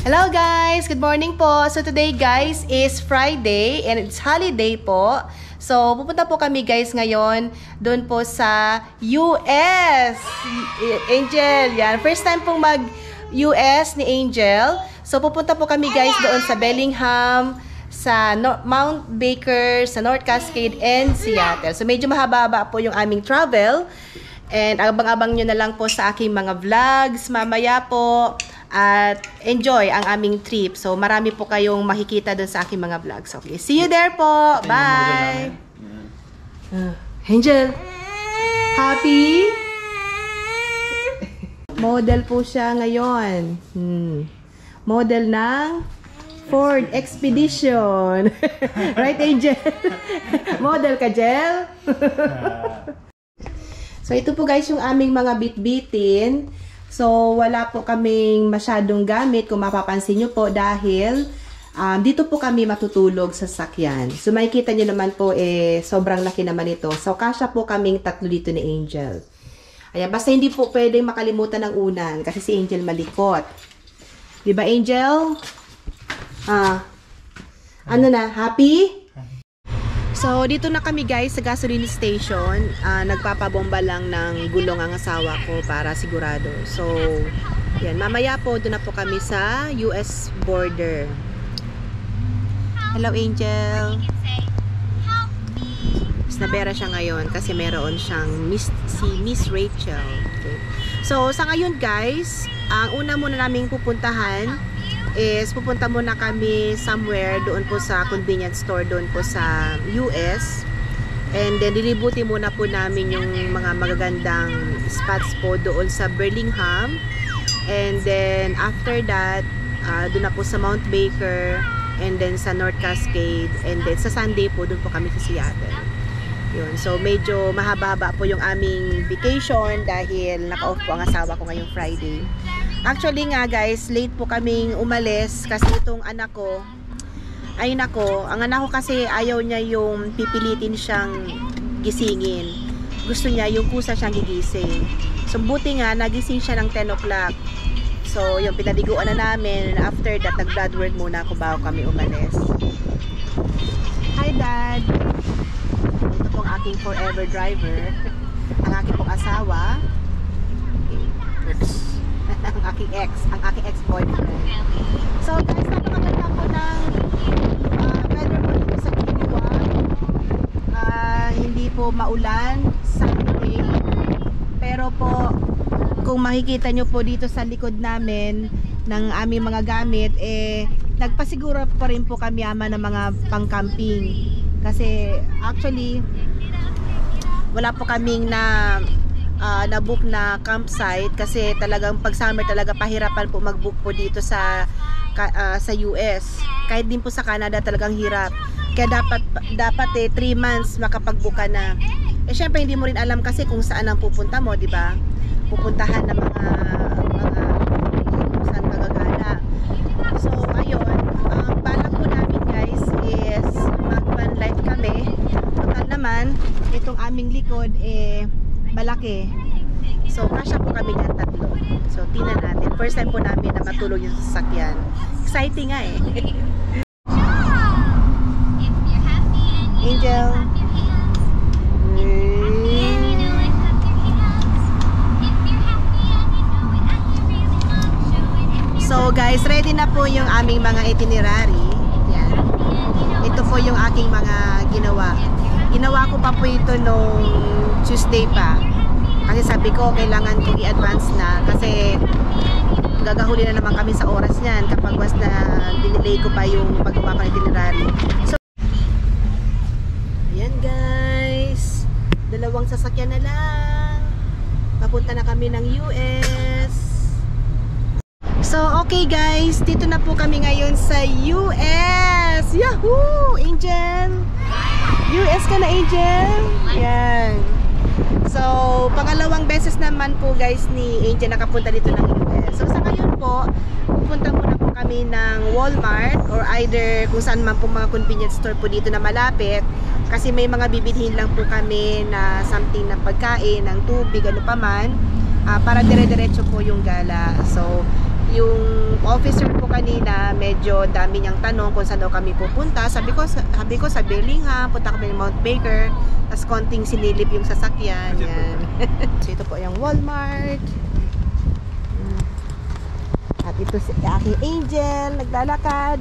Hello guys! Good morning po! So today guys is Friday and it's holiday po. So pupunta po kami guys ngayon doon po sa US. Angel, yan. First time pong mag-US ni Angel. So pupunta po kami guys doon sa Bellingham, sa Mount Baker, sa North Cascade, and Seattle. So medyo mahaba-haba po yung aming travel. And abang-abang nyo na lang po sa aking mga vlogs mamaya po. At enjoy ang aming trip. So marami po kayong makikita doon sa aking mga vlogs. Okay, see you there po. Bye! Angel, happy? Model po siya ngayon. Model ng Ford Expedition. Right, Angel? Model ka, Jel? So ito po guys yung aming mga bit-bitin. So, wala po kaming masyadong gamit kung mapapansin nyo po dahil dito po kami matutulog sa sakyan. So, makikita nyo naman po sobrang laki naman ito. So, kasya po kaming tatlo dito ni Angel. Ayan, basta hindi po pwedeng makalimutan ng unan kasi si Angel malikot. Diba Angel? Ano na? Happy? So, dito na kami guys sa gasoline station. Nagpapabomba lang ng gulong ang asawa ko para sigurado. So, yan. Mamaya po, doon na po kami sa US border. Hello, Angel. Mas nabera siya ngayon kasi meron siyang si Miss Rachel. Okay. So, sa ngayon guys, ang una muna naming pupuntahan is pupunta muna kami somewhere doon po sa convenience store doon po sa US, and then lilibuti muna po namin yung mga magagandang spots po doon sa Bellingham, and then after that doon na po sa Mount Baker, and then sa North Cascade, and then sa Sunday po doon po kami sa Seattle. Yun. So medyo mahaba-haba po yung aming vacation dahil naka-off po ang asawa ko ngayong Friday. Actually nga guys, late po kaming umalis kasi itong anak ko, ay nako, ang anak ko kasi ayaw niya yung pipilitin siyang gisingin. Gusto niya yung kusa siyang gigising. So buti nga, nagising siya ng 10 o'clock. So yung pinaliguan na namin, after that, nag-blood work muna ako bago kami umalis. Hi Dad! Ito pong aking forever driver. Ang aking pong asawa. Ang aking ex-boyfriend. So guys, napakaganda po ng weather po dito sa Kiliwa. Hindi po maulan, Sunday. Pero po, kung makikita nyo po dito sa likod namin ng aming mga gamit, nagpasiguro pa rin po kami ama ng mga pang-camping. Kasi actually, wala po kaming na-book na campsite kasi talagang pag summer talaga pahirapan po mag-book po dito sa US. Kahit din po sa Canada talagang hirap. Kaya dapat 3 months makapag-book ka na. Syempre hindi mo rin alam kasi kung saan ang pupunta mo, 'di ba? Pupuntahan ng mga saan magagana. So ayun, ang balak po namin guys is mag-van life kami. Total naman itong aming likod malaki. So, kasya po kami niyan tatlo. So, tingnan natin. First time po namin na matulog yung sasakyan. Exciting nga eh. Angel. So, guys, ready na po yung aming mga itinerary. Yan. Ito po yung aking mga ginawa. Ginawa ko pa po ito nung Tuesday pa. Kasi sabi ko, kailangan kong i-advance na. Kasi gagahuli na naman kami sa oras niyan kapag was na dinelay ko pa yung paggawa ko ng itinerary. So, ayan guys. 2 sasakyan na lang. Papunta na kami ng US. So, okay guys. Dito na po kami ngayon sa US. Yahoo! Angel! US ka na, Angel? Yan. So, pangalawang beses naman po guys ni Angel nakapunta dito ng US. So, sa ngayon po, pupunta muna po kami ng Walmart or either kung saan man po mga convenience store po dito na malapit. Kasi may mga bibilhin lang po kami na something na pagkain, ng tubig, ano pa man. Para dire-diretso po yung gala. So, yung officer po kanina, medyo dami niyang tanong kung saan daw kami pupunta. Sabi ko sa Bellingham, punta kami ng Mount Baker. Tapos konting sinilip yung sasakyan. Yan. So ito po yung Walmart. At ito si aking Angel, naglalakad.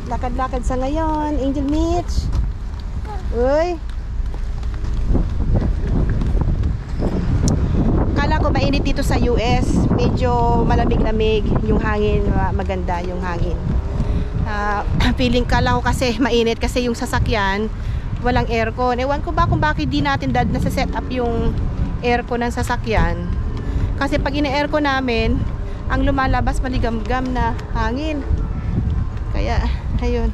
Lakad-lakad sa ngayon. Angel Mitch. Uy. Kala ko mainit dito sa US. Medyo malamig-lamig yung hangin, maganda yung hangin. Feeling kala ko kasi mainit kasi yung sasakyan walang aircon. Ewan ko ba kung bakit di natin nasa set up yung aircon ng sasakyan. Kasi pag ina-aircon namin, ang lumalabas maligamgam na hangin. Kaya ayun.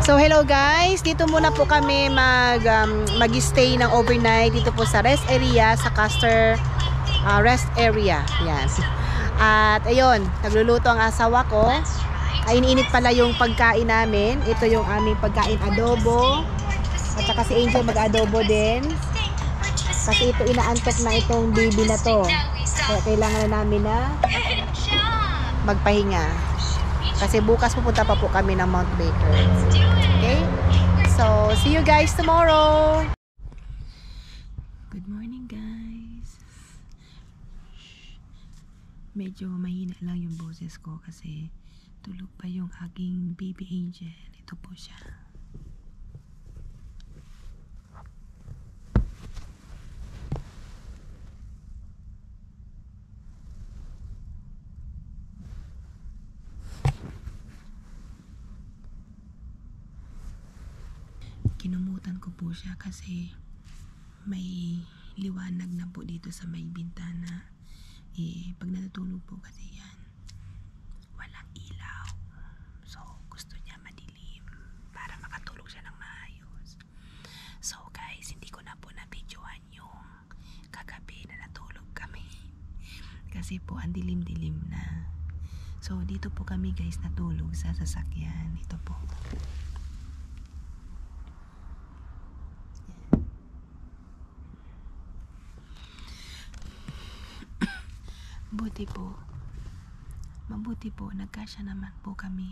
So hello guys, dito muna po kami mag-stay ng overnight dito po sa rest area, sa Custer rest area. Yan. At ayun, nagluluto ang asawa ko. Ay iniinit pala yung pagkain namin. Ito yung aming pagkain, adobo. At saka si Angel mag-adobo din. Kasi ito inaantok na itong baby na to. Kaya kailangan na namin na magpahinga. Kasi bukas pupunta pa po kami ng Mount Baker. Okay? So, see you guys tomorrow! Good morning guys! Medyo mahina lang yung boses ko kasi tulog pa yung aking baby Angel. Ito po siya. Kinumutan ko po siya kasi may liwanag na po dito sa may bintana. Pag natutulog po kasi yan, walang ilaw. So, gusto niya madilim para makatulog siya ng maayos. So guys, hindi ko na po na-videoan yung kagabi na natulog kami. Kasi po, ang dilim-dilim na. So, dito po kami guys natulog sa sasakyan. Ito po. Mabuti po, nagkasya naman po kami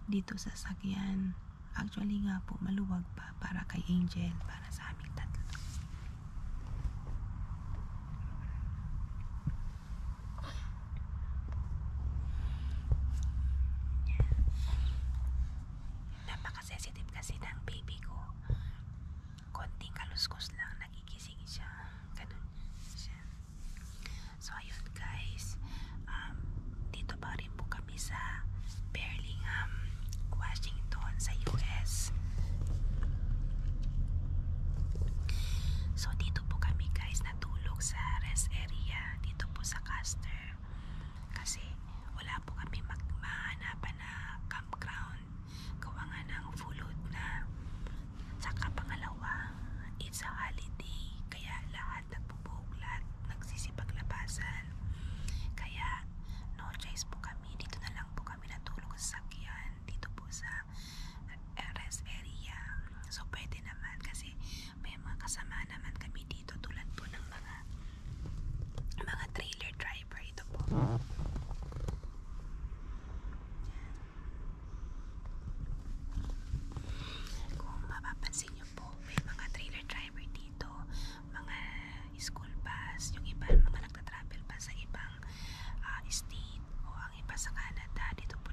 dito sa sasakyan. Actually nga po, maluwag pa para kay Angel, para sa aming tatlo. Napaka-sensitive kasi ng baby ko. Konting kaluskos lang, nagigising siya. Ganun siya. So ayun guys, dito pa rin po kami sa Bellingham, Washington sa US. So dito po kami guys natulog sa rest area dito po sa Custer. Kasi wala po kami mahanapan na campground. Gawa nga ng full load na. Tsaka pangalawa, it's a holiday. Kaya lahat nagpupuglat, nagsisipaglabasan. Kaya no choice po kami. Dito na lang po kami natulog sa sakyan. Dito po sa rest area. So pwede naman kasi may mga kasama naman kami dito tulad po ng mga trailer driver. Ito po. Kung mapapansin nyo po, may mga trailer driver dito, mga school bus, yung iba mga nagtatravel pa sa ibang state o ang iba sa Canada. Dito po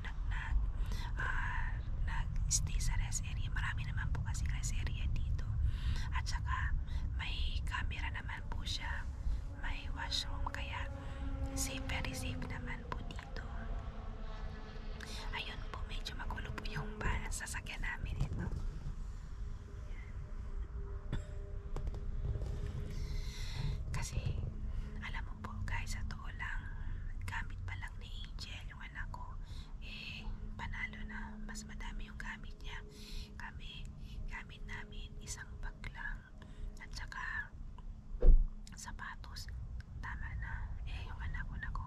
nag-stay sa rest area. Marami naman po kasi rest area dito. At saka may camera naman po siya, may washroom, kaya very safe naman po dito. Ayun po, medyo magulo po yung sasakyan namin ito. Kasi alam mo po guys, sa totoo lang, gamit pa lang ni Angel yung anak ko, panalo na, mas madami yung gamit niya. Kami, gamit namin isang bag lang at saka sapatos, tama na. Yung anak ko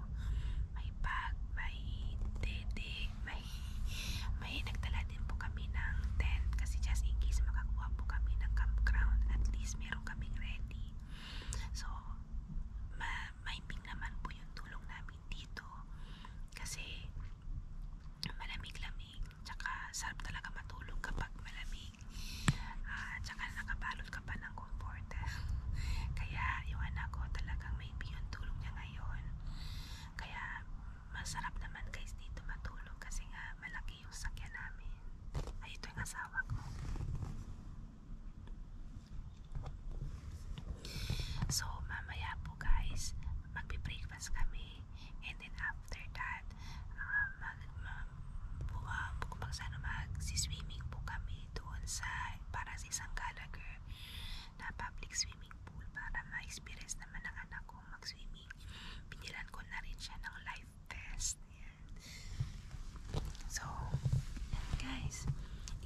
may bag, may dede, may nagdala din po kami ng tent kasi just in case makakuha po kami ng campground, at least meron kaming ready.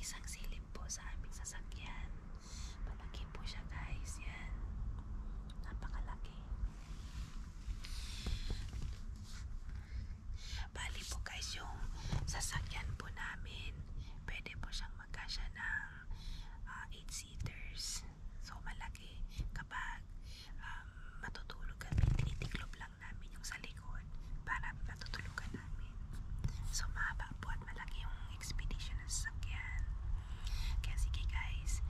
isang silip po sa aming sasakyan. Malaki po siya guys, yan. Napakalaki. Bali po guys, yung sasakyan po namin, pwede po siyang magkasya ng 8-seaters. So malaki. Kapag matutulog kami, tinitiklop lang namin yung sa likod para matutulugan namin. So mahaba po at malaki yung expedition ng sasakyan. Kaya sige guys,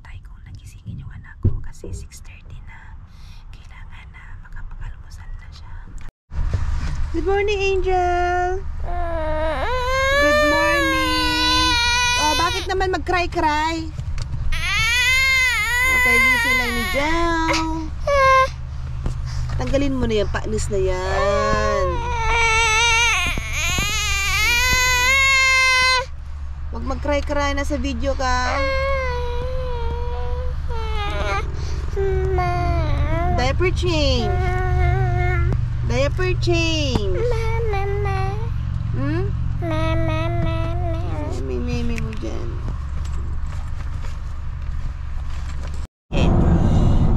tayo kung nagisingin yung anak ko kasi 6:30 na. Kailangan na makapag-almusal na siya. Good morning, Angel! Good morning! Oh, bakit naman mag-cry-cry? Okay, gising lang ni Jel. Tanggalin mo na yan, paalis na yan. Huwag mag-cry-cry, na sa video ka. Diaper change. Diaper change. Hmm? Mimi mo dyan. Okay.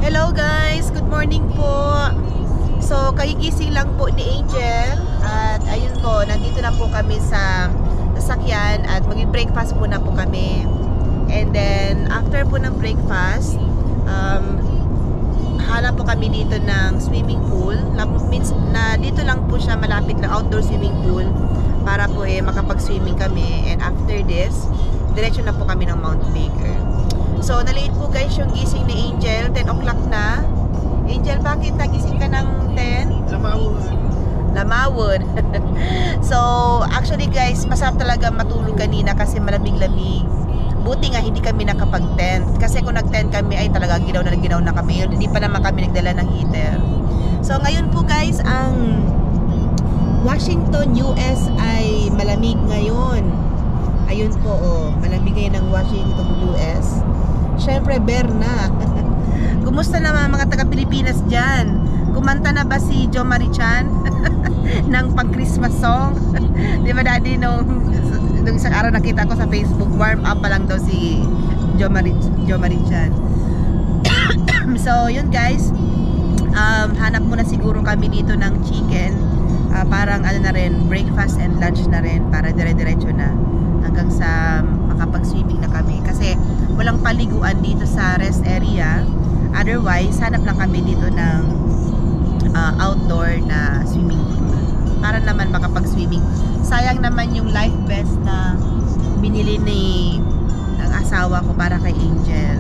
Hello guys, good morning po. So, kagigising lang po ni Angel. At ayun po, nandito na po kami sa sasakyan at mag-breakfast po na po kami. And then, after po ng breakfast, hanap po kami dito ng swimming pool. Means na dito lang po siya malapit na outdoor swimming pool para po makapag-swimming kami. And after this, diretso na po kami ng Mount Baker. So, na-late po guys yung gising ni Angel. 10 o'clock na. Angel, bakit nagising ka ng 10? Lamawon. So, actually guys, masarap talaga matulog kanina kasi malamig-lamig. Buti nga hindi kami nakapag-tent. Kasi kung nag-tent kami ay talaga ginaw na kami. Hindi pa naman kami nagdala ng heater. So ngayon po guys, ang Washington, US ay malamig ngayon. Ayun po oh, malamig ngayon ang Washington, US. Syempre, Berna. Kumusta naman mga taga-Pilipinas dyan? Kumanta na ba si Jo Marichan ng pang-Christmas song? Di ba daddy nung isang araw nakita ko sa Facebook, warm up pa lang daw si Jo Marichan. So yun guys, hanap muna siguro kami dito ng chicken. Parang ano na rin, breakfast and lunch na rin para dire-diretso na hanggang sa makapag-swimming na kami. Kasi walang paliguan dito sa rest area. Otherwise, hanap lang kami dito ng outdoor na swimming pool para naman makapag-swimming. Sayang naman yung life vest na binili ng asawa ko para kay Angel.